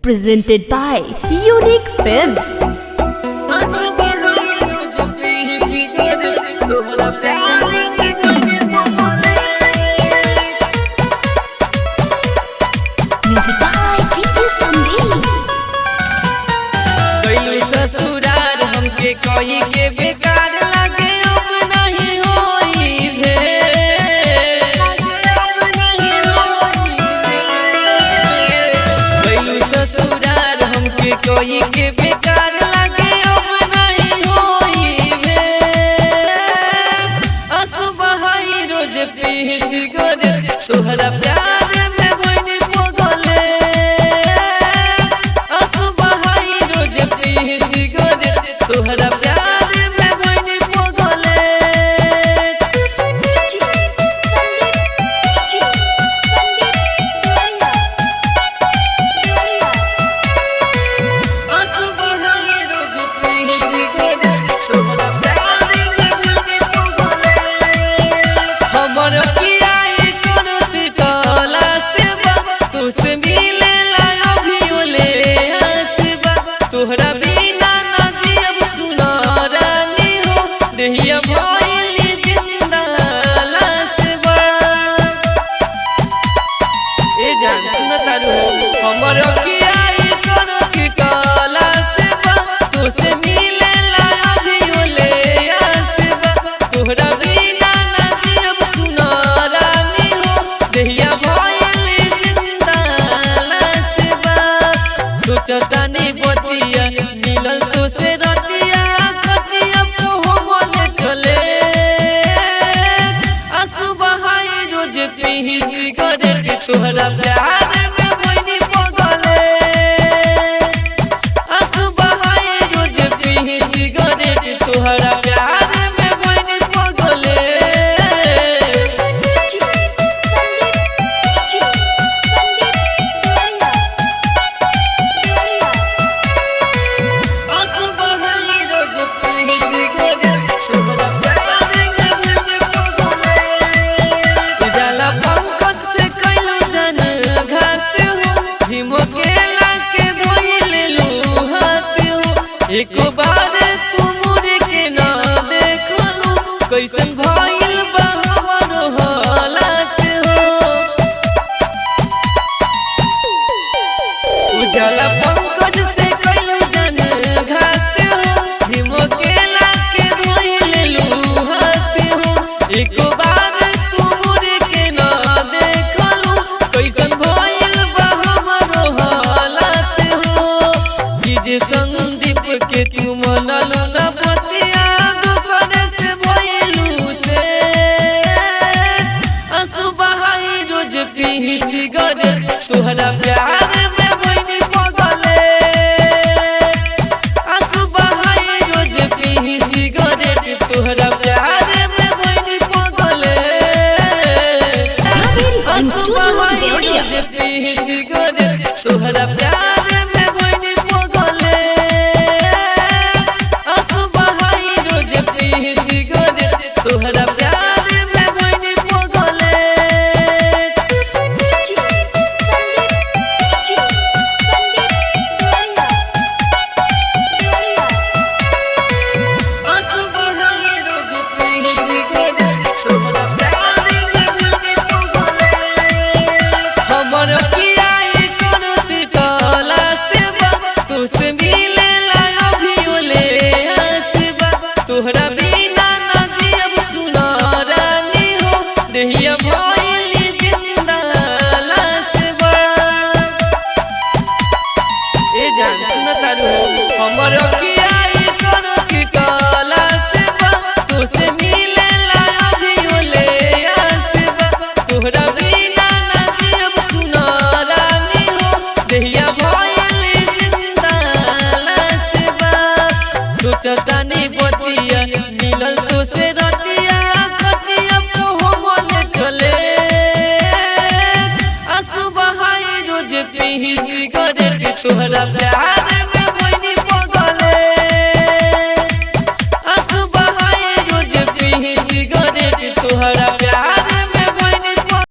presented by Unique Films. Music by DJ Sandeep. ससुरार हमके कही के बेकार लगे अब नहीं होई भैलू ससुरार हमके कही के बेकार लगे अब नहीं होई असुबह रोज पी सिगरेट तोहरा प्यार में बनी पगले असुबह रोज पी सिगरेट तोहरा प्यार में बनी पगले तोहरा बिना ना जियब सुना रानी हो देहिया भइली जिंदा लासबा ए जान सुनता रो हमर अखिया ई कोनो की काला सेबा तो से मिले ला अभी ओले आसबा तोहरा बिना ना जियब सुना रानी हो देहिया भइली जिंदा लासबा सोचतानी बतिया मिलल तो से रतिया खटिया पोहम लेटले असुबह रोज पी सिगरेट तोहरा प्यार में बनी पगले असुबह रोज पी सिगरेट तोहरा प्यार में बनी पगले एक बार तू मुड़ के ना देखलू कैसन भइल बा हमर हालत हो उजाला पंकज से कैलू जन घात हो भीमो केला के धोई लेलू हाथ हो एक बार तू मुड़ के ना देखलू कैसन भइल बा हमर हालत हो डीजे संदीप के तू मनलू न बतिया दूसरे से भइलू से असुबह रोज पी सिगरेट तोहरा प्यार में बनी पगले असुबह रोज पी सिगरेट तोहरा प्यार में बनी पगले असुबह रोज पी सिगरेट तोहरा प्यार में बनी पगले तोहरा प्यार में बनी पगले रोज पी सिगरेट तोहरा प्यार में बनी पगले हमर किया ई कोनो तितला सेबा तू से मिले ला अभी ओले आसबा तोहरा बिना ना जियब सुना रानी हो देहिया भइली जिंदा लासबा ए जान सुनता रो हमर अखिया ई कोनो की काला सेबा तो से मिले ला अभी ओले आसबा तोहरा बिना ना जियब सुना रानी हो देहिया भइली जिंदा लासबा सोचतानी बतिया मिलल तो से रतिया खटिया पोहम लेटले असुबह रोज पी सिगरेट तोहरा प्यार